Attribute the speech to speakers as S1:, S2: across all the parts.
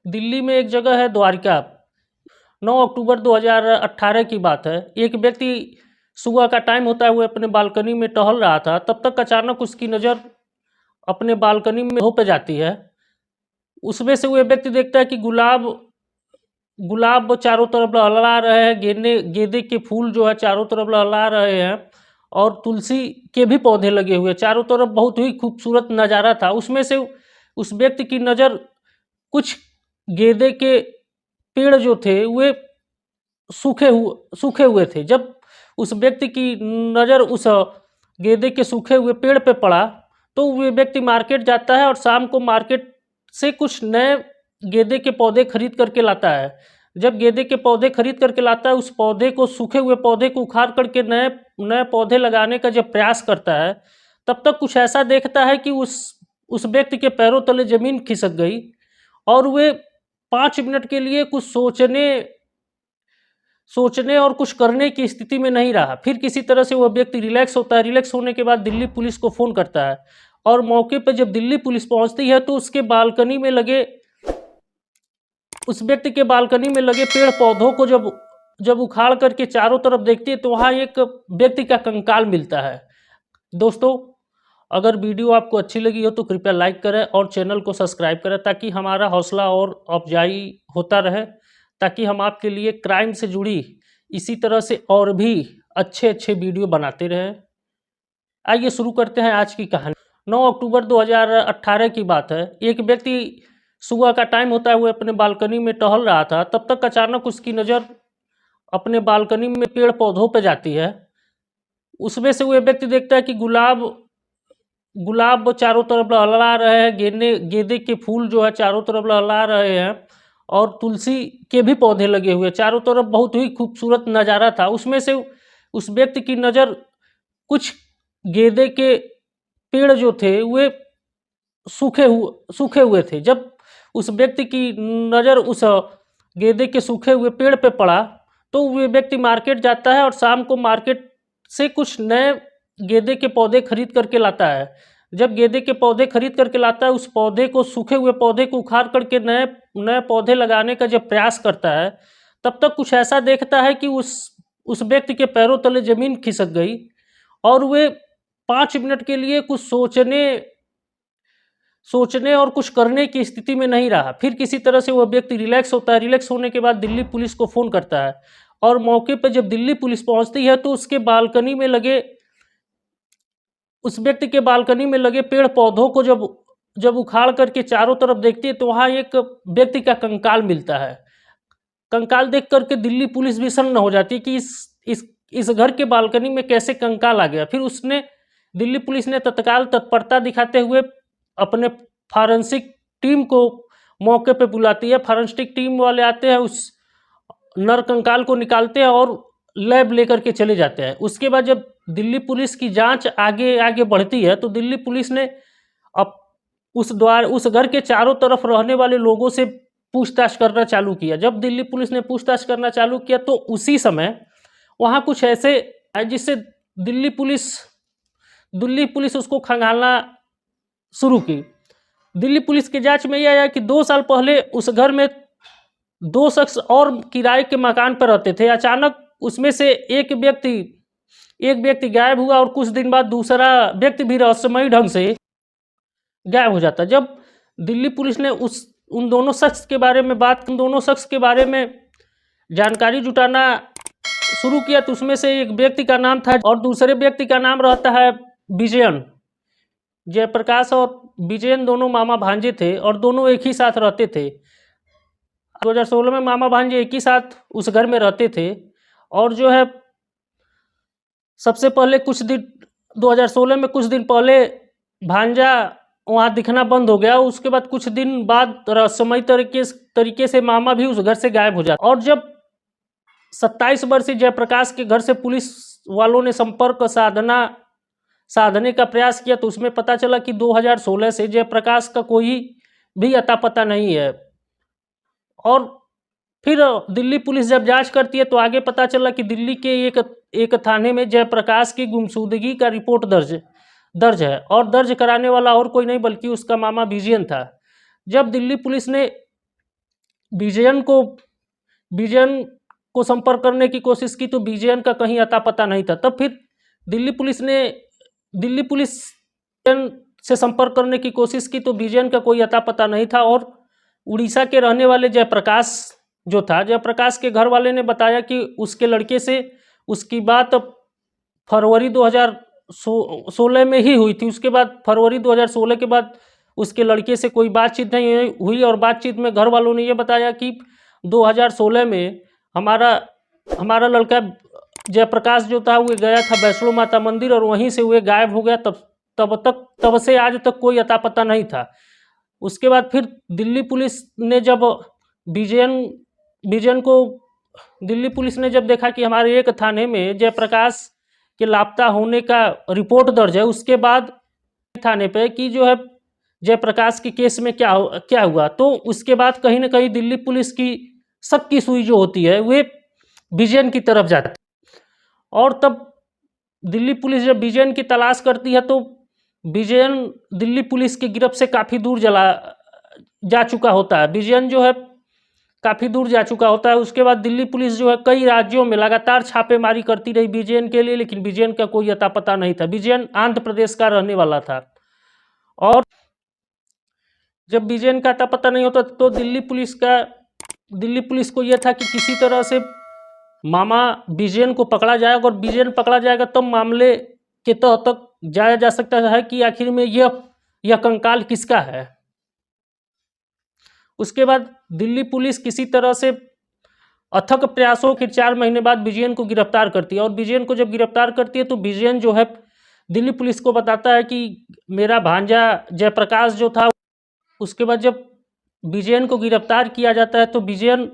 S1: दिल्ली में एक जगह है द्वारिका। 9 अक्टूबर 2018 की बात है। एक व्यक्ति सुबह का टाइम होता है, वो अपने बालकनी में टहल रहा था, तब तक अचानक उसकी नज़र अपने बालकनी में हो पे जाती है। उसमें से वो व्यक्ति देखता है कि गुलाब गुलाब चारों तरफ लहरा रहे हैं, गेंदे के फूल जो है चारों तरफ लहरा रहे हैं, और तुलसी के भी पौधे लगे हुए चारों तरफ। बहुत ही खूबसूरत नज़ारा था। उसमें से उस व्यक्ति की नज़र कुछ गेंदे के पेड़ जो थे वे सूखे हुए थे। जब उस व्यक्ति की नज़र उस गेंदे के सूखे हुए पेड़ पे पड़ा, तो वो व्यक्ति मार्केट जाता है और शाम को मार्केट से कुछ नए गेंदे के पौधे खरीद करके लाता है। जब गेंदे के पौधे खरीद करके लाता है, उस पौधे को, सूखे हुए पौधे को उखाड़ करके नए नए पौधे लगाने का जब प्रयास करता है, तब तक कुछ ऐसा देखता है कि उस व्यक्ति के पैरों तले ज़मीन खिसक गई और वे 5 मिनट के लिए कुछ सोचने और कुछ करने की स्थिति में नहीं रहा। फिर किसी तरह से वह व्यक्ति रिलैक्स होता है। रिलैक्स होने के बाद दिल्ली पुलिस को फ़ोन करता है, और मौके पर जब दिल्ली पुलिस पहुंचती है तो उस व्यक्ति के बालकनी में लगे पेड़ पौधों को जब उखाड़ करके चारों तरफ देखती है, तो वहाँ एक व्यक्ति का कंकाल मिलता है। दोस्तों, अगर वीडियो आपको अच्छी लगी हो तो कृपया लाइक करें और चैनल को सब्सक्राइब करें, ताकि हमारा हौसला और अफजाई होता रहे, ताकि हम आपके लिए क्राइम से जुड़ी इसी तरह से और भी अच्छे अच्छे वीडियो बनाते रहें। आइए शुरू करते हैं आज की कहानी। 9 अक्टूबर 2018 की बात है। एक व्यक्ति सुबह का टाइम होता है, वो अपने बालकनी में टहल रहा था, तब तक अचानक उसकी नज़र अपने बालकनी में पेड़ पौधों पर जाती है। उसमें से वो व्यक्ति देखता है कि गुलाब चारों तरफ लहरा रहे हैं, गेंदे के फूल जो है चारों तरफ लहरा रहे हैं, और तुलसी के भी पौधे लगे हुए चारों तरफ। बहुत ही खूबसूरत नज़ारा था। उसमें से उस व्यक्ति की नज़र कुछ गेंदे के पेड़ जो थे वे सूखे हुए थे। जब उस व्यक्ति की नज़र उस गेंदे के सूखे हुए पेड़ पे पड़ा, तो वो व्यक्ति मार्केट जाता है और शाम को मार्केट से कुछ नए गेंदे के पौधे खरीद करके लाता है। जब गेंदे के पौधे खरीद करके लाता है, उस पौधे को, सूखे हुए पौधे को उखाड़ करके नए नए पौधे लगाने का जब प्रयास करता है, तब तक कुछ ऐसा देखता है कि उस व्यक्ति के पैरों तले ज़मीन खिसक गई और वे 5 मिनट के लिए कुछ सोचने और कुछ करने की स्थिति में नहीं रहा। फिर किसी तरह से वह व्यक्ति रिलैक्स होता है। रिलैक्स होने के बाद दिल्ली पुलिस को फ़ोन करता है, और मौके पर जब दिल्ली पुलिस पहुंचती है तो उस व्यक्ति के बालकनी में लगे पेड़ पौधों को जब उखाड़ करके चारों तरफ देखती है, तो वहाँ एक व्यक्ति का कंकाल मिलता है। कंकाल देख करके दिल्ली पुलिस भी सन्न हो जाती है कि इस घर के बालकनी में कैसे कंकाल आ गया। फिर दिल्ली पुलिस ने तत्काल तत्परता दिखाते हुए अपने फॉरेंसिक टीम को मौके पे बुलाती है। फॉरेंसिक टीम वाले आते हैं, उस नर कंकाल को निकालते हैं और लैब लेकर के चले जाते हैं। उसके बाद जब दिल्ली पुलिस की जांच आगे बढ़ती है, तो दिल्ली पुलिस ने अब उस घर के चारों तरफ रहने वाले लोगों से पूछताछ करना चालू किया। जब दिल्ली पुलिस ने पूछताछ करना चालू किया, तो उसी समय वहाँ कुछ ऐसे है जिससे दिल्ली पुलिस उसको खंगालना शुरू की। दिल्ली पुलिस की जांच में यह आया कि 2 साल पहले उस घर में 2 शख्स और किराए के मकान पर रहते थे। अचानक उसमें से एक व्यक्ति गायब हुआ, और कुछ दिन बाद दूसरा व्यक्ति भी रहस्यमयी ढंग से गायब हो जाता। जब दिल्ली पुलिस ने उन दोनों शख्स के बारे में जानकारी जुटाना शुरू किया, तो उसमें से एक व्यक्ति का नाम था, और दूसरे व्यक्ति का नाम रहता है विजयन। जयप्रकाश और विजयन दोनों मामा भांजे थे, और दोनों एक ही साथ रहते थे। 2016 में मामा भांजे एक ही साथ उस घर में रहते थे। और जो है, सबसे पहले 2016 में कुछ दिन पहले भांजा वहाँ दिखना बंद हो गया। उसके बाद कुछ दिन बाद रहस्यमयी तरीके से मामा भी उस घर से गायब हो जाता। और जब 27 वर्षीय जयप्रकाश के घर से पुलिस वालों ने संपर्क साधने का प्रयास किया, तो उसमें पता चला कि 2016 से जयप्रकाश का कोई भी अता पता नहीं है। और फिर दिल्ली पुलिस जब जांच करती है, तो आगे पता चला कि दिल्ली के एक थाने में जयप्रकाश की गुमशुदगी का रिपोर्ट दर्ज है, और दर्ज कराने वाला और कोई नहीं बल्कि उसका मामा विजयन था। जब दिल्ली पुलिस ने विजयन को संपर्क करने की कोशिश की तो विजयन का कहीं अता पता नहीं था। तब फिर दिल्ली पुलिस से संपर्क करने की कोशिश की तो विजयन का कोई अता पता नहीं था। और उड़ीसा के रहने वाले जयप्रकाश जो था, जयप्रकाश के घर वाले ने बताया कि उसके लड़के से उसकी बात फरवरी 2016 में ही हुई थी। उसके बाद फरवरी 2016 के बाद उसके लड़के से कोई बातचीत नहीं हुई। और बातचीत में घर वालों ने ये बताया कि 2016 में हमारा लड़का जयप्रकाश जो था वो गया था वैष्णो माता मंदिर और वहीं से वो गायब हो गया। तब से आज तक कोई अता पता नहीं था। उसके बाद फिर दिल्ली पुलिस ने जब देखा कि हमारे एक थाने में जयप्रकाश के लापता होने का रिपोर्ट दर्ज है, उसके बाद थाने पे कि जो है जयप्रकाश के केस में क्या हुआ, तो उसके बाद कहीं ना कहीं दिल्ली पुलिस की शक की सुई जो होती है वे विजयन की तरफ जाती है। और तब दिल्ली पुलिस जब विजयन की तलाश करती है तो विजयन दिल्ली पुलिस की गिरफ्त से काफ़ी दूर जा चुका होता है। विजयन जो है काफ़ी दूर जा चुका होता है। उसके बाद दिल्ली पुलिस जो है कई राज्यों में लगातार छापेमारी करती रही विजयन के लिए, लेकिन विजयन का कोई अता पता नहीं था। विजयन आंध्र प्रदेश का रहने वाला था। और जब विजयन का अता पता नहीं होता तो दिल्ली पुलिस को यह था कि किसी तरह से मामा विजयन को पकड़ा जाएगा, और विजयन पकड़ा जाएगा तब मामले के तक जाया जा सकता है कि आखिर में यह कंकाल किसका है। उसके बाद दिल्ली पुलिस किसी तरह से अथक प्रयासों के 4 महीने बाद विजयन को गिरफ्तार करती है। और विजयन को जब गिरफ्तार करती है तो विजयन जो है दिल्ली पुलिस को बताता है कि मेरा भांजा जयप्रकाश जो था। उसके बाद जब विजयन को गिरफ्तार किया जाता है तो विजयन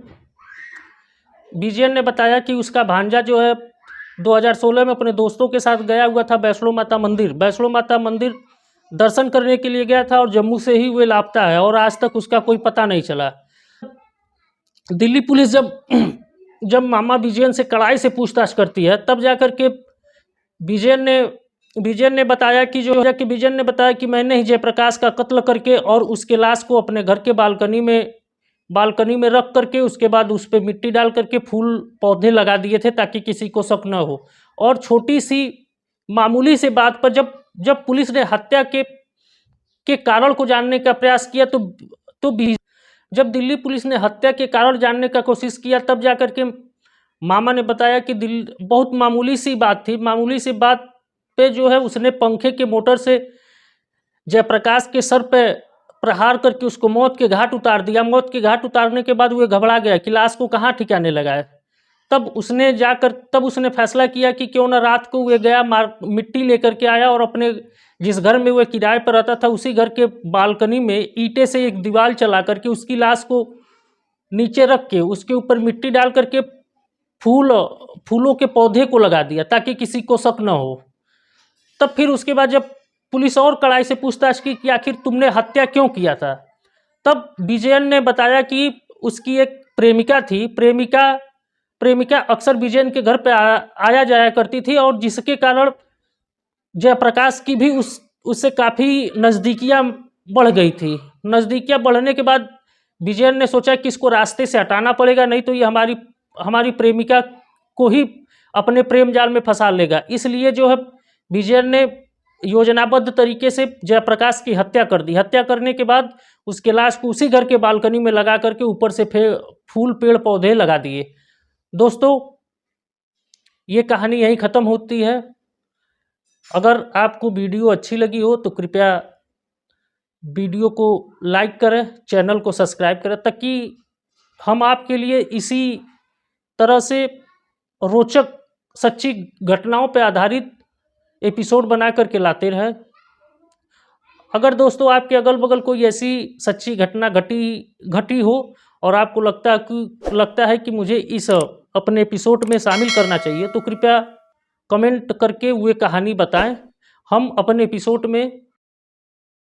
S1: ने बताया कि उसका भांजा जो है 2016 में अपने दोस्तों के साथ गया हुआ था वैष्णो माता मंदिर दर्शन करने के लिए गया था और जम्मू से ही वे लापता है और आज तक उसका कोई पता नहीं चला। दिल्ली पुलिस जब मामा विजयन से कड़ाई से पूछताछ करती है तब जाकर के विजयन ने बताया कि मैंने ही जयप्रकाश का कत्ल करके और उसके लाश को अपने घर के बालकनी में रख करके उसके बाद उस पर मिट्टी डाल करके फूल पौधे लगा दिए थे ताकि किसी को शक न हो। और छोटी सी मामूली से बात पर जब पुलिस ने हत्या के कारण को जानने का प्रयास किया तो जब दिल्ली पुलिस ने हत्या के कारण जानने का कोशिश किया तब जाकर के मामा ने बताया कि बहुत मामूली सी बात थी। मामूली सी बात पे जो है उसने पंखे के मोटर से जयप्रकाश के सर पे प्रहार करके उसको मौत के घाट उतार दिया। मौत के घाट उतारने के बाद वो घबरा गया कि लाश को कहाँ ठिकाने लगाए। तब उसने फैसला किया कि क्यों ना रात को वो गया मिट्टी लेकर के आया और अपने जिस घर में वो किराए पर रहता था उसी घर के बालकनी में ईंटे से एक दीवार चला करके उसकी लाश को नीचे रख के उसके ऊपर मिट्टी डाल करके फूलों के पौधे को लगा दिया ताकि किसी को शक न हो। तब फिर उसके बाद जब पुलिस और कड़ाई से पूछताछ की कि आखिर तुमने हत्या क्यों किया था, तब विजयन ने बताया कि उसकी एक प्रेमिका थी। प्रेमिका अक्सर विजयन के घर पे आया जाया करती थी और जिसके कारण जयप्रकाश की भी उससे काफ़ी नज़दीकियाँ बढ़ गई थी। नज़दीकियाँ बढ़ने के बाद विजयन ने सोचा कि इसको रास्ते से हटाना पड़ेगा, नहीं तो ये हमारी प्रेमिका को ही अपने प्रेम जाल में फंसा लेगा। इसलिए जो है विजयन ने योजनाबद्ध तरीके से जयप्रकाश की हत्या कर दी। हत्या करने के बाद उसके लाश को उसी घर के बालकनी में लगा करके ऊपर से फूल पेड़ पौधे लगा दिए। दोस्तों, ये कहानी यहीं ख़त्म होती है। अगर आपको वीडियो अच्छी लगी हो तो कृपया वीडियो को लाइक करें, चैनल को सब्सक्राइब करें ताकि हम आपके लिए इसी तरह से रोचक सच्ची घटनाओं पर आधारित एपिसोड बना करके लाते रहें। अगर दोस्तों आपके अगल बगल कोई ऐसी सच्ची घटना घटी हो और आपको लगता है कि मुझे इस अपने एपिसोड में शामिल करना चाहिए तो कृपया कमेंट करके वो कहानी बताएं। हम अपने एपिसोड में